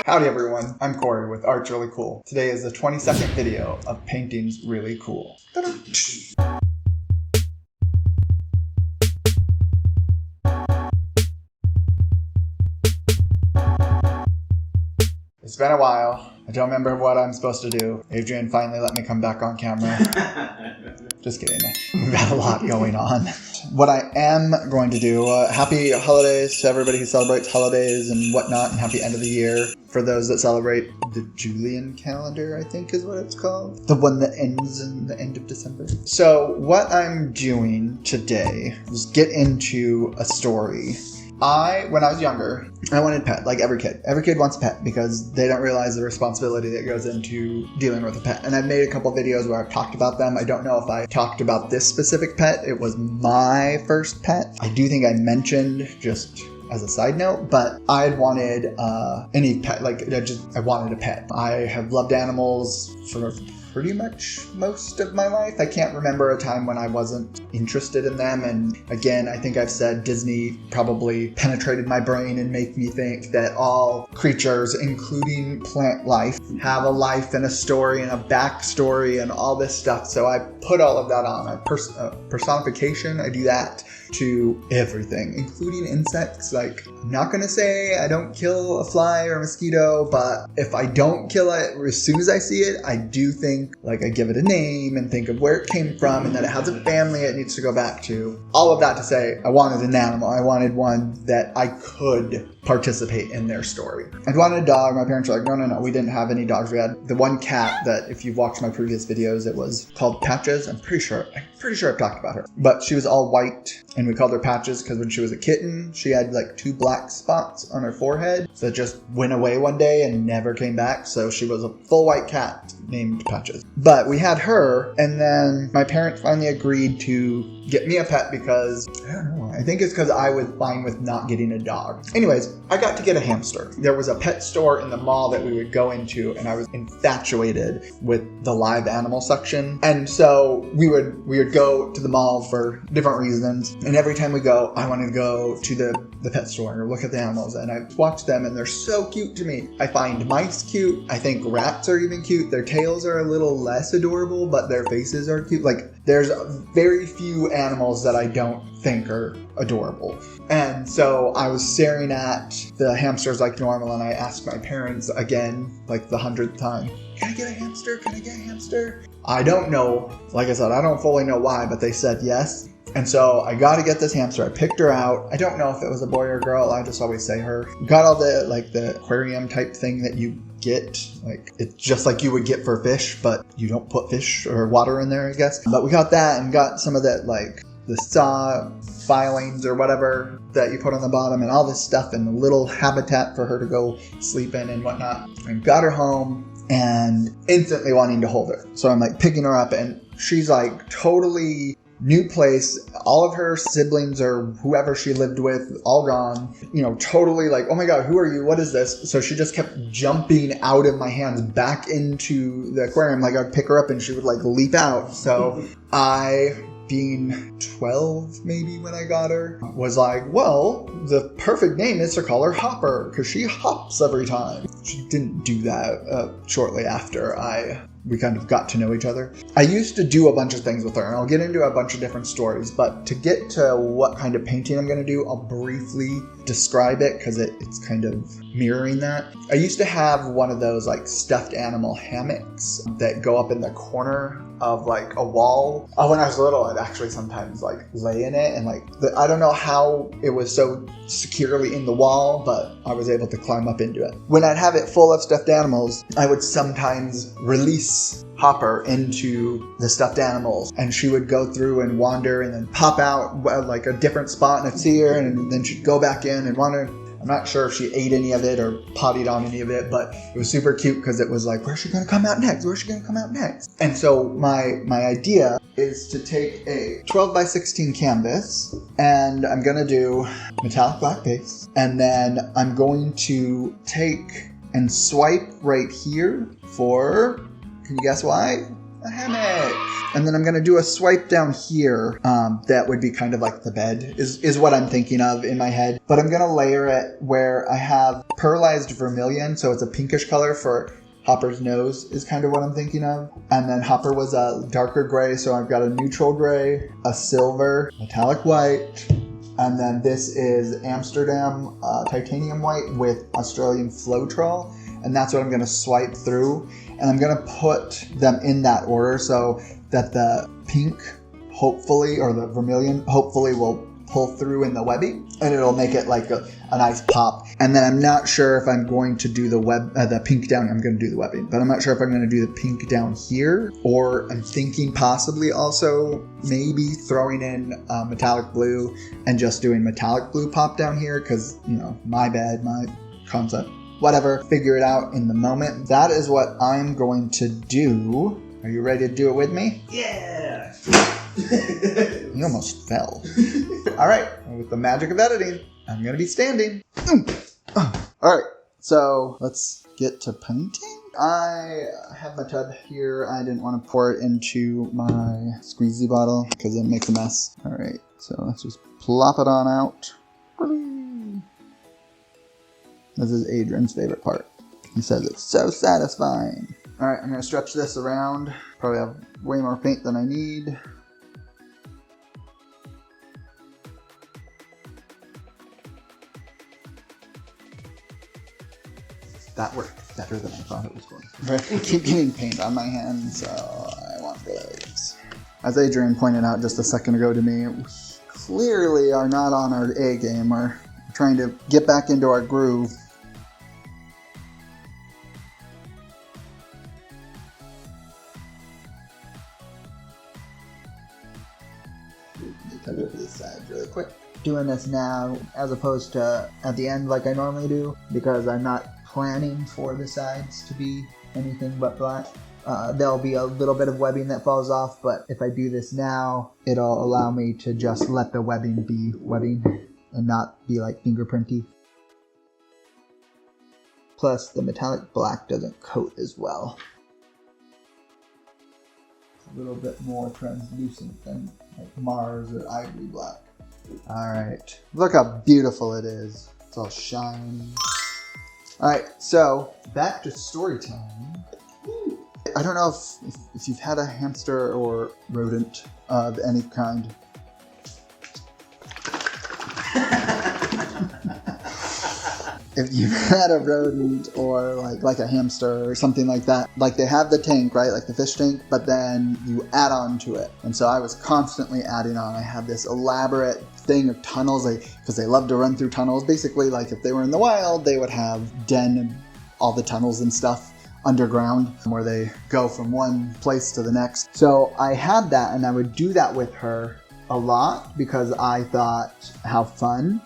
Howdy everyone, I'm Corey with Art's Really Cool. Today is the 22nd video of Painting's Really Cool. Ta-da! It's been a while. I don't remember what I'm supposed to do. Adrian finally let me come back on camera. Just kidding. We've got a lot going on. What I am going to do, happy holidays to everybody who celebrates holidays and whatnot, and happy end of the year for those that celebrate the Julian calendar, I think is what it's called. The one that ends in the end of December. So what I'm doing today is get into a story. When I was younger, I wanted a pet, like every kid. Every kid wants a pet because they don't realize the responsibility that goes into dealing with a pet. And I've made a couple videos where I've talked about them. I don't know if I talked about this specific pet. It was my first pet. I do think I mentioned, just as a side note, but I had wanted any pet, I wanted a pet. I have loved animals for pretty much most of my life. I can't remember a time when I wasn't interested in them. And again, I think I've said Disney probably penetrated my brain and made me think that all creatures, including plant life, have a life and a story and a backstory and all this stuff. So I put all of that on. Personification, I do that to everything, including insects. Like, I'm not gonna say I don't kill a fly or a mosquito, but if I don't kill it as soon as I see it, I do think, like, I give it a name and think of where it came from and that it has a family it needs to go back to. All of that to say, I wanted an animal. I wanted one that I could participate in their story. I wanted a dog. My parents were like, no, we didn't have any dogs. We had the one cat that, if you've watched my previous videos, it was called Patches. I'm pretty sure I've talked about her. But she was all white, and we called her Patches because when she was a kitten, she had like 2 black spots on her forehead that just went away one day and never came back. So she was a full white cat named Patches. But we had her, and then my parents finally agreed to get me a pet because, I don't know, I think it's because I was fine with not getting a dog. Anyways, I got to get a hamster. There was a pet store in the mall that we would go into, and I was infatuated with the live animal section. And so we would go to the mall for different reasons. And every time we go, I wanted to go to the pet store and look at the animals. And I watch them, and they're so cute to me. I find mice cute. I think rats are even cute. Their tails are a little less adorable, but their faces are cute. Like, there's very few animals that I don't think are adorable. And so I was staring at the hamsters like normal, and I asked my parents again, like the 100th time, can I get a hamster? Can I get a hamster? I don't know. Like I said, I don't fully know why, but they said yes. And so I got to get this hamster. I picked her out. I don't know if it was a boy or a girl. I just always say her. Got all the aquarium type thing that you get. Like, it's just like you would get for fish, but you don't put fish or water in there, I guess. But we got that and got some of that, like the saw filings or whatever that you put on the bottom and all this stuff and a little habitat for her to go sleep in and whatnot. And got her home and instantly wanting to hold her. So I'm like picking her up, and she's like totally new place. All of her siblings or whoever she lived with, all gone. You know, totally like, oh my God, who are you? What is this? So she just kept jumping out of my hands back into the aquarium. Like, I'd pick her up and she would like leap out. So I, being 12 maybe when I got her, was like, well, the perfect name is to call her Hopper because she hops every time. She didn't do that shortly after we kind of got to know each other. I used to do a bunch of things with her, and I'll get into a bunch of different stories, but to get to what kind of painting I'm going to do, I'll briefly describe it because it's kind of mirroring that. I used to have one of those like stuffed animal hammocks that go up in the corner of like a wall. When I was little, I'd actually sometimes like lay in it, and like I don't know how it was so securely in the wall, but I was able to climb up into it. When I'd have it full of stuffed animals, I would sometimes release Hopper into the stuffed animals, and she would go through and wander and then pop out like a different spot, and I'd see her, and then she'd go back in and wander. I'm not sure if she ate any of it or pottied on any of it, but it was super cute because it was like, where's she going to come out next? Where's she going to come out next? And so my idea is to take a 12 by 16 canvas, and I'm going to do metallic black base, and then I'm going to take and swipe right here for, can you guess why? A hammock. And then I'm going to do a swipe down here. That would be kind of like the bed is what I'm thinking of in my head. But I'm going to layer it where I have Pearlized Vermillion. So it's a pinkish color for Hopper's nose is kind of what I'm thinking of. And then Hopper was a darker gray. So I've got a neutral gray, a silver, metallic white. And then this is Amsterdam titanium white with Australian Floetrol. And that's what I'm going to swipe through. And I'm going to put them in that order so that the pink, hopefully, or the vermilion, hopefully will pull through in the webbing. And it'll make it like a nice pop. And then I'm not sure if I'm going to do the pink down. I'm going to do the webbing. But I'm not sure if I'm going to do the pink down here. Or I'm thinking possibly also maybe throwing in metallic blue and just doing metallic blue pop down here. Because, you know, my bed, my concept. Whatever, figure it out in the moment. That is what I'm going to do. Are you ready to do it with me? Yeah! You almost fell. All right, with the magic of editing, I'm going to be standing. All right, so let's get to painting. I have my tub here. I didn't want to pour it into my squeezy bottle because it makes a mess. All right, so let's just plop it on out. This is Adrian's favorite part. He says it's so satisfying. All right, I'm gonna stretch this around. Probably have way more paint than I need. That worked better than I thought it was going to. I keep getting paint on my hands, so I want gloves. As Adrian pointed out just a second ago to me, we clearly are not on our A game. We're trying to get back into our groove. Cover this side really quick. Doing this now as opposed to at the end like I normally do because I'm not planning for the sides to be anything but black. There'll be a little bit of webbing that falls off, but if I do this now, it'll allow me to just let the webbing be webbing and not be like fingerprinty. Plus the metallic black doesn't coat as well. A little bit more translucent than like Mars or Ivory Black. Alright, look how beautiful it is. It's all shiny. Alright, so back to story time. I don't know if you've had a hamster or rodent of any kind. If you've had a rodent or like a hamster or something like that, like they have the tank, right? Like the fish tank, but then you add on to it. And so I was constantly adding on. I had this elaborate thing of tunnels because they love to run through tunnels. Basically, like if they were in the wild, they would have den and all the tunnels and stuff underground where they go from one place to the next. So I had that and I would do that with her a lot because I thought how fun.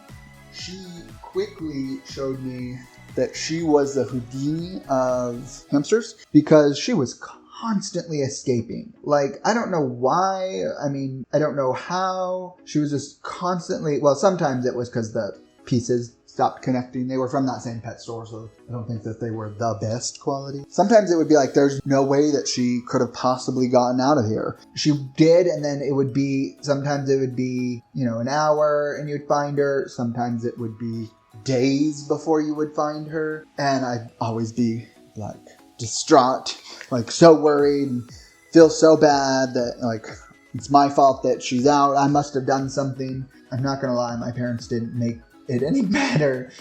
She quickly showed me that she was the Houdini of hamsters because she was constantly escaping. Like, I don't know why. I mean, I don't know how. She was just constantly, well, sometimes it was because the pieces stopped connecting. They were from that same pet store, so I don't think that they were the best quality. Sometimes it would be like, there's no way that she could have possibly gotten out of here. She did, and then it would be, sometimes it would be, you know, an hour and you'd find her. Sometimes it would be days before you would find her. And I'd always be like distraught, like so worried and feel so bad that like it's my fault that she's out. I must have done something. I'm not gonna lie, my parents didn't make it any better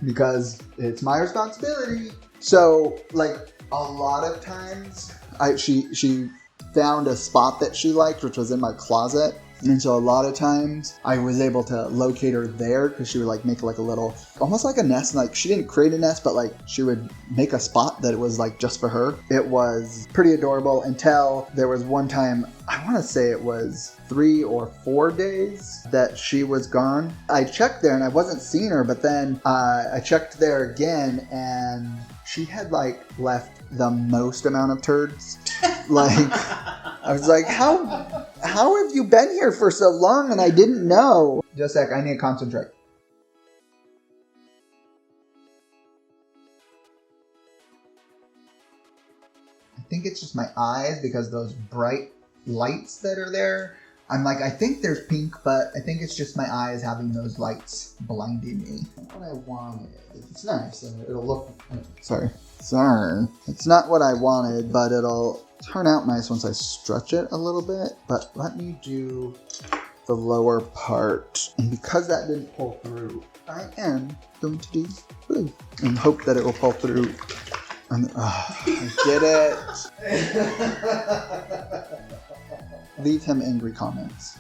because it's my responsibility. So like a lot of times she found a spot that she liked, which was in my closet. And so a lot of times I was able to locate her there because she would like make like a little, almost like a nest. Like she didn't create a nest, but like she would make a spot that it was like just for her. It was pretty adorable until there was one time, I want to say it was 3 or 4 days that she was gone. I checked there and I wasn't seeing her, but then I checked there again and she had like left the most amount of turds. Like, I was like, how have you been here for so long and I didn't know? Just a sec, I need to concentrate. I think it's just my eyes because those bright lights that are there. I'm like, I think there's pink, but I think it's just my eyes having those lights blinding me. Not what I wanted. It's nice, and it'll look... Sorry. It's not what I wanted, but it'll turn out nice once I stretch it a little bit. But let me do the lower part. And because that didn't pull through, I am going to do blue and hope that it will pull through. And, I did it. Leave him angry comments.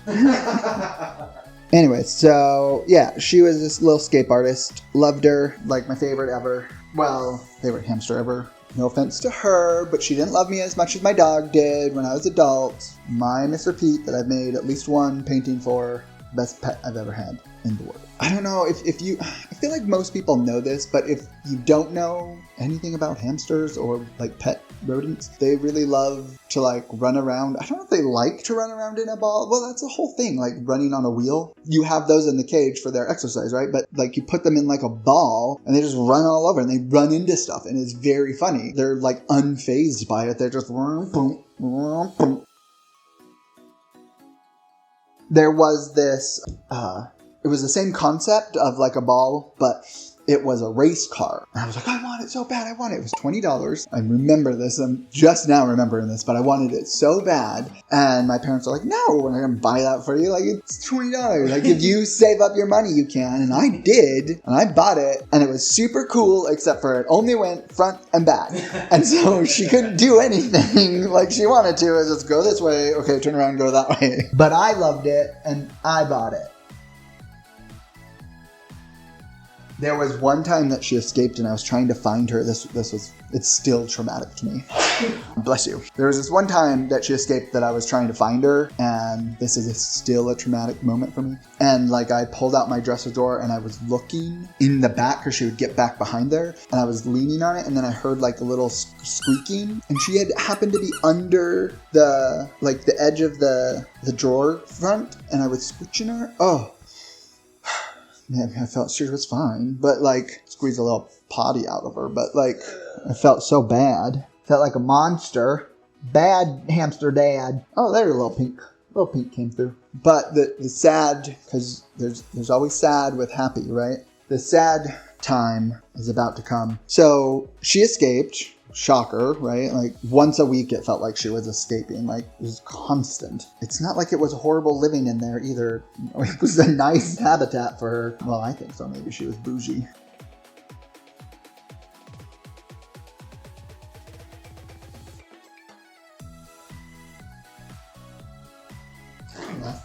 Anyway, so yeah, she was this little scape artist. Loved her, like my favorite ever. Well, favorite hamster ever. No offense to her, but she didn't love me as much as my dog did when I was adult. My Mr. Pete that I've made at least one painting for, best pet I've ever had in the world. I don't know if you, I feel like most people know this, but if you don't know anything about hamsters or like pet rodents, they really love to like run around. I don't know if they like to run around in a ball. Well, that's the whole thing, like running on a wheel. You have those in the cage for their exercise, right? But like you put them in like a ball and they just run all over and they run into stuff and it's very funny. They're like unfazed by it. They're just boom, boom, boom. There was this, it was the same concept of like a ball, but it was a race car. And I was like, I want it so bad. I want it. It was $20. I remember this. I'm just now remembering this, but I wanted it so bad. And my parents were like, no, we're not going to buy that for you. Like, it's $20. Like, if you save up your money, you can. And I did. And I bought it. And it was super cool, except for it only went front and back. And so she couldn't do anything like she wanted to. It was just go this way. Okay, turn around, go that way. But I loved it, and I bought it. There was one time that she escaped and I was trying to find her. It's still traumatic to me. Bless you. There was this one time that she escaped that I was trying to find her, and this is still a traumatic moment for me. And like I pulled out my dresser drawer and I was looking in the back because she would get back behind there, and I was leaning on it, and then I heard like a little squeaking, and she had happened to be under the edge of the drawer front, and I was squishing her. Oh. Yeah, I felt she was fine, but like squeezed a little potty out of her, but like I felt so bad. Felt like a monster. Bad hamster dad. Oh, there's a little pink. Little pink came through. But the sad, because there's always sad with happy, right? The sad time is about to come. So she escaped. Shocker, right? Like once a week it felt like she was escaping. Like it was constant. It's not like it was horrible living in there either. It was a nice habitat for her. Well, I think so. Maybe she was bougie.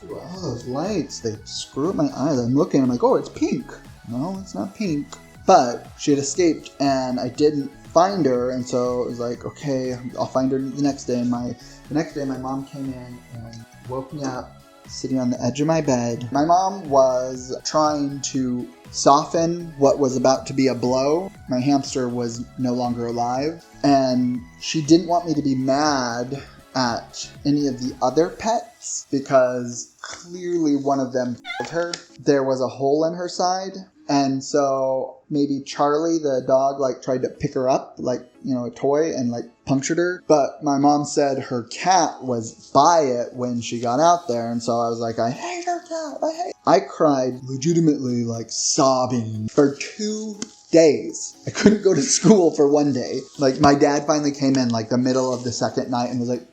All those lights, they screw up my eyes. I'm looking, I'm like, oh, it's pink. No, it's not pink. But she had escaped and I didn't find her, and so it was like, okay, I'll find her the next day. And the next day my mom came in and woke me up sitting on the edge of my bed. My mom was trying to soften what was about to be a blow. My hamster was no longer alive, and she didn't want me to be mad at any of the other pets because clearly one of them killed her. There was a hole in her side, and so maybe Charlie, the dog, like tried to pick her up, like, you know, a toy, and like punctured her. But my mom said her cat was by it when she got out there. And so I was like, I hate her cat. I cried legitimately, like sobbing for 2 days. I couldn't go to school for 1 day. Like my dad finally came in like the middle of the second night and was like,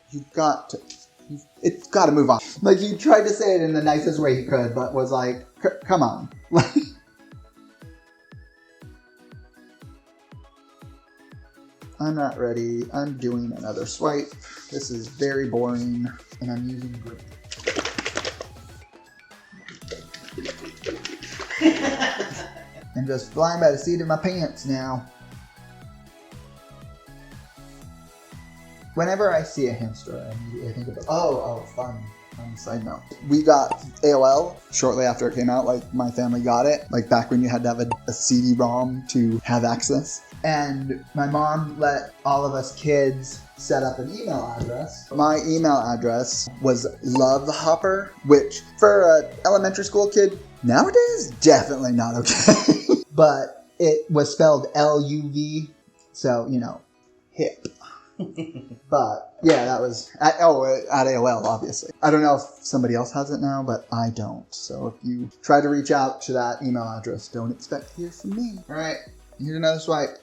it's got to move on. Like he tried to say it in the nicest way he could, but was like, come on. I'm not ready. I'm doing another swipe. This is very boring, and I'm using green. I'm just flying by the seat of my pants now. Whenever I see a hamster, I immediately think about, fun. Side note. We got AOL shortly after it came out. Like my family got it, like back when you had to have a CD-ROM to have access. And my mom let all of us kids set up an email address. My email address was lovehopper, which for an elementary school kid nowadays, definitely not okay. But it was spelled L-U-V, so, you know, hip. But yeah, that was at AOL, obviously. I don't know if somebody else has it now, but I don't. So if you try to reach out to that email address, don't expect to hear from me. All right, here's another swipe.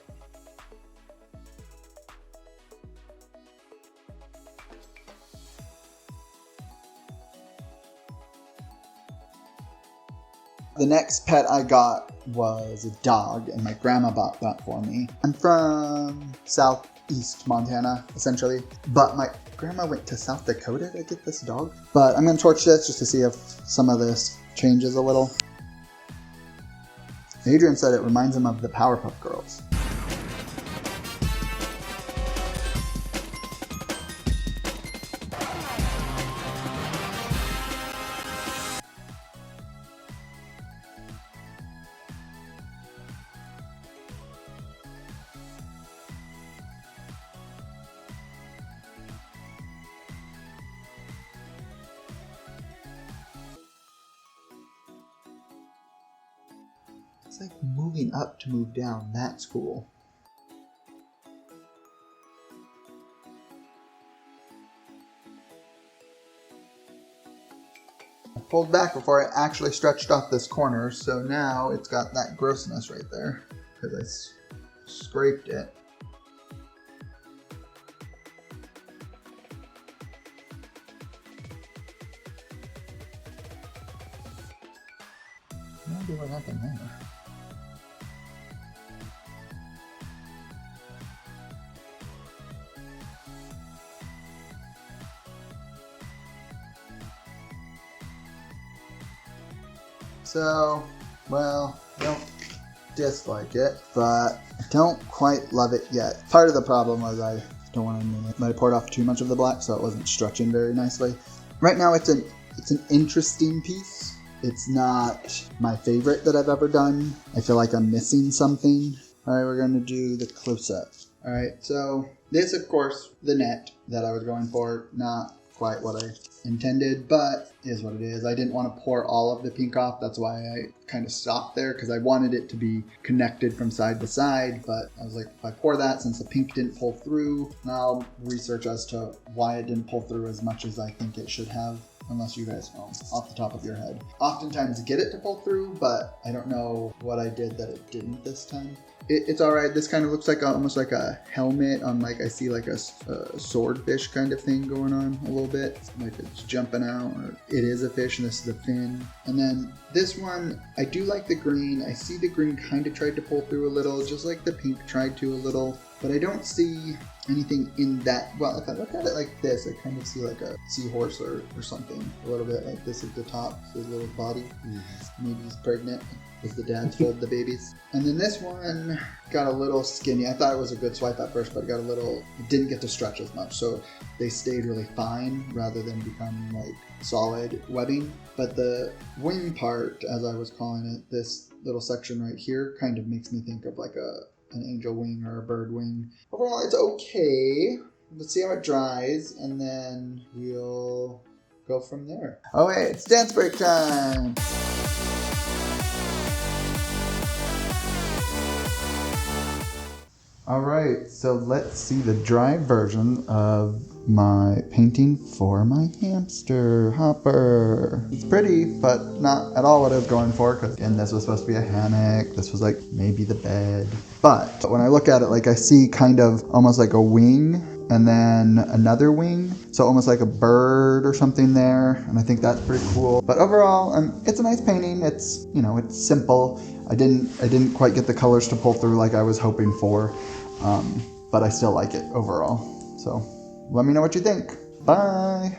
The next pet I got was a dog, and my grandma bought that for me. I'm from southeast Montana, essentially, but my grandma went to South Dakota to get this dog. But I'm going to torch this just to see if some of this changes a little. Adrian said it reminds him of the Powerpuff Girls. It's like moving up to move down. That's cool. I pulled back before I actually stretched off this corner, so now it's got that grossness right there because I scraped it. I wonder what happened there. So, well, I don't dislike it, but I don't quite love it yet. Part of the problem was I don't want to admit it, but I poured off too much of the black, so it wasn't stretching very nicely. Right now, it's an interesting piece. It's not my favorite that I've ever done. I feel like I'm missing something. All right, we're going to do the close-up. All right, so this, of course, the net that I was going for, not quite what I intended, but is what it is. I didn't want to pour all of the pink off. That's why I kind of stopped there, because I wanted it to be connected from side to side. But I was like, if I pour that, since the pink didn't pull through, now I'll research as to why it didn't pull through as much as I think it should have. Unless you guys know off the top of your head. Oftentimes get it to pull through, but I don't know what I did that it didn't this time. It's all right. This kind of looks like almost like a helmet on, like, I see like a swordfish kind of thing going on a little bit. Like it's jumping out, or it is a fish and this is the fin. And then this one, I do like the green. I see the green kind of tried to pull through a little, just like the pink tried to a little, but I don't see anything in that. Well, if I look at it like this, I kind of see like a seahorse or something a little bit like this at the top, his little body. Maybe he's pregnant because the dads fold the babies. And then this one got a little skinny. I thought it was a good swipe at first, but it didn't get to stretch as much. So they stayed really fine rather than become like solid webbing. But the wing part, as I was calling it, this little section right here kind of makes me think of like an angel wing or a bird wing. Overall, it's okay. Let's see how it dries, and then we'll go from there. Oh wait, it's dance break time! Alright, so let's see the dry version of my painting for my hamster hopper. It's pretty, but not at all what I was going for, because again, this was supposed to be a hammock. This was like maybe the bed. But when I look at it, like I see kind of almost like a wing and then another wing. So almost like a bird or something there. And I think that's pretty cool. But overall, it's a nice painting. It's, it's simple. I didn't quite get the colors to pull through like I was hoping for. But I still like it overall. So let me know what you think. Bye.